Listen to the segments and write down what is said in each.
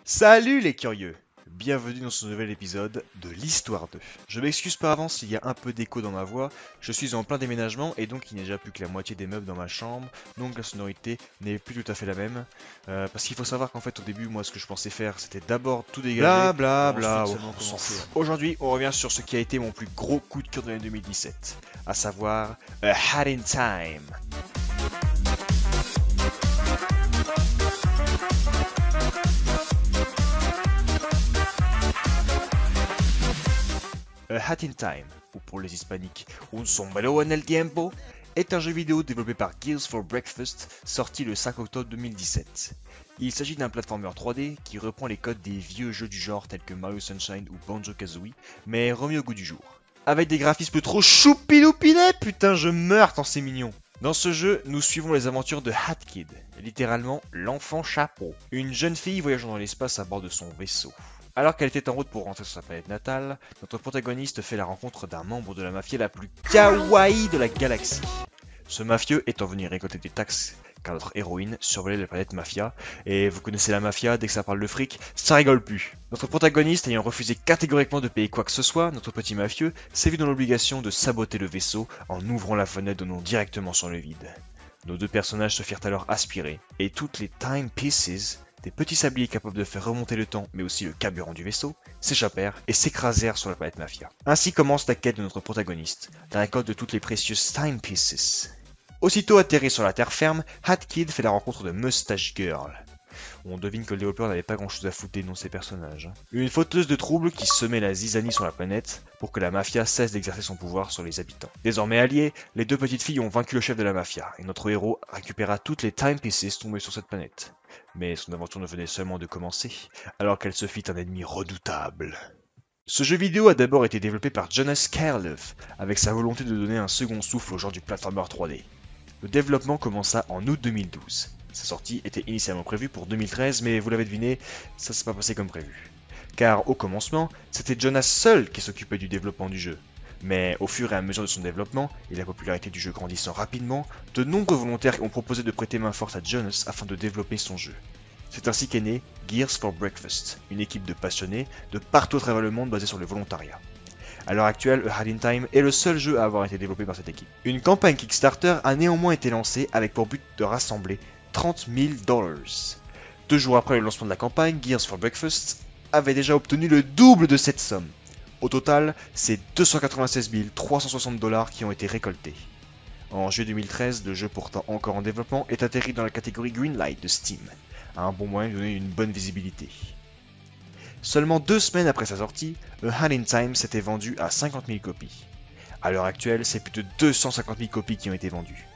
Salut les curieux! Bienvenue dans ce nouvel épisode de l'Histoire 2. Je m'excuse par avance s'il y a un peu d'écho dans ma voix, je suis en plein déménagement et donc il n'y a déjà plus que la moitié des meubles dans ma chambre, donc la sonorité n'est plus tout à fait la même. Parce qu'il faut savoir qu'en fait au début, moi ce que je pensais faire c'était d'abord tout dégager, Bla, ensuite seulement commencer. Aujourd'hui on revient sur ce qui a été mon plus gros coup de cœur de l'année 2017, à savoir A Hat in Time. A Hat in Time, ou pour les hispaniques, Un sombrero en el tiempo, est un jeu vidéo développé par Gears for Breakfast, sorti le 5 octobre 2017. Il s'agit d'un platformer 3D qui reprend les codes des vieux jeux du genre tels que Mario Sunshine ou Banjo-Kazooie, mais remis au goût du jour. Avec des graphismes trop choupiloupinets, putain je meurs tant c'est mignon. Dans ce jeu, nous suivons les aventures de Hat Kid, littéralement l'enfant chapeau, une jeune fille voyageant dans l'espace à bord de son vaisseau. Alors qu'elle était en route pour rentrer sur sa planète natale, notre protagoniste fait la rencontre d'un membre de la mafia la plus kawaii de la galaxie. Ce mafieux étant venu récolter des taxes car notre héroïne survolait la planète mafia, et vous connaissez la mafia, dès que ça parle de fric, ça rigole plus. Notre protagoniste ayant refusé catégoriquement de payer quoi que ce soit, notre petit mafieux s'est vu dans l'obligation de saboter le vaisseau en ouvrant la fenêtre donnant directement sur le vide. Nos deux personnages se firent alors aspirer, et toutes les time pieces, des petits sabliers capables de faire remonter le temps, mais aussi le carburant du vaisseau, s'échappèrent et s'écrasèrent sur la planète Mafia. Ainsi commence la quête de notre protagoniste, la récolte de toutes les précieuses time pieces. Aussitôt atterri sur la terre ferme, Hat Kid fait la rencontre de Mustache Girl. On devine que le développeur n'avait pas grand chose à foutre des noms de ses personnages. Une fauteuse de troubles qui semait la zizanie sur la planète pour que la mafia cesse d'exercer son pouvoir sur les habitants. Désormais alliés, les deux petites filles ont vaincu le chef de la mafia et notre héros récupéra toutes les time pieces tombées sur cette planète. Mais son aventure ne venait seulement de commencer, alors qu'elle se fit un ennemi redoutable. Ce jeu vidéo a d'abord été développé par Jonas Karlöf, avec sa volonté de donner un second souffle au genre du platformer 3D. Le développement commença en août 2012. Sa sortie était initialement prévue pour 2013, mais vous l'avez deviné, ça s'est pas passé comme prévu. Car au commencement, c'était Jonas seul qui s'occupait du développement du jeu. Mais au fur et à mesure de son développement, et la popularité du jeu grandissant rapidement, de nombreux volontaires ont proposé de prêter main forte à Jonas afin de développer son jeu. C'est ainsi qu'est né Gears for Breakfast, une équipe de passionnés de partout à travers le monde basée sur le volontariat. À l'heure actuelle, A Hat in Time est le seul jeu à avoir été développé par cette équipe. Une campagne Kickstarter a néanmoins été lancée avec pour but de rassembler $30 000. 2 jours après le lancement de la campagne, Gears for Breakfast avait déjà obtenu le double de cette somme. Au total, c'est $296 360 qui ont été récoltés. En juillet 2013, le jeu pourtant encore en développement est atterri dans la catégorie Greenlight de Steam, un bon moyen de donner une bonne visibilité. Seulement 2 semaines après sa sortie, A Hat in Time s'était vendu à 50 000 copies. A l'heure actuelle, c'est plus de 250 000 copies qui ont été vendues.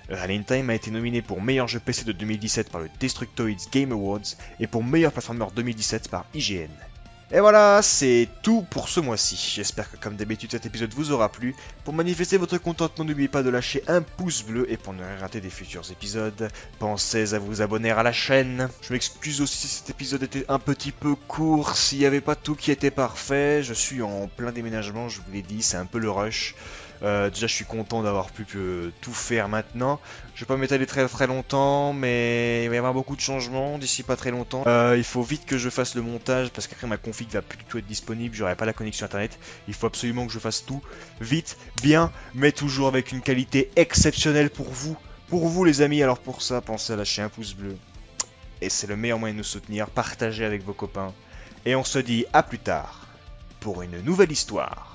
A Hat in Time a été nominé pour meilleur jeu PC de 2017 par le Destructoids Game Awards et pour meilleur platformer 2017 par IGN. Et voilà, c'est tout pour ce mois-ci. J'espère que comme d'habitude cet épisode vous aura plu. Pour manifester votre contentement, n'oubliez pas de lâcher un pouce bleu et pour ne rien rater des futurs épisodes, pensez à vous abonner à la chaîne. Je m'excuse aussi si cet épisode était un petit peu court, s'il n'y avait pas tout qui était parfait. Je suis en plein déménagement, je vous l'ai dit, c'est un peu le rush. Déjà je suis content d'avoir pu tout faire maintenant. Je vais pas m'étaler très longtemps, mais il va y avoir beaucoup de changements d'ici pas très longtemps. Il faut vite que je fasse le montage parce qu'après ma config va plus du tout être disponible, j'aurai pas la connexion internet. Il faut absolument que je fasse tout vite, bien, mais toujours avec une qualité exceptionnelle pour vous les amis. Alors pour ça, pensez à lâcher un pouce bleu. Et c'est le meilleur moyen de nous soutenir, partagez avec vos copains. Et on se dit à plus tard pour une nouvelle histoire.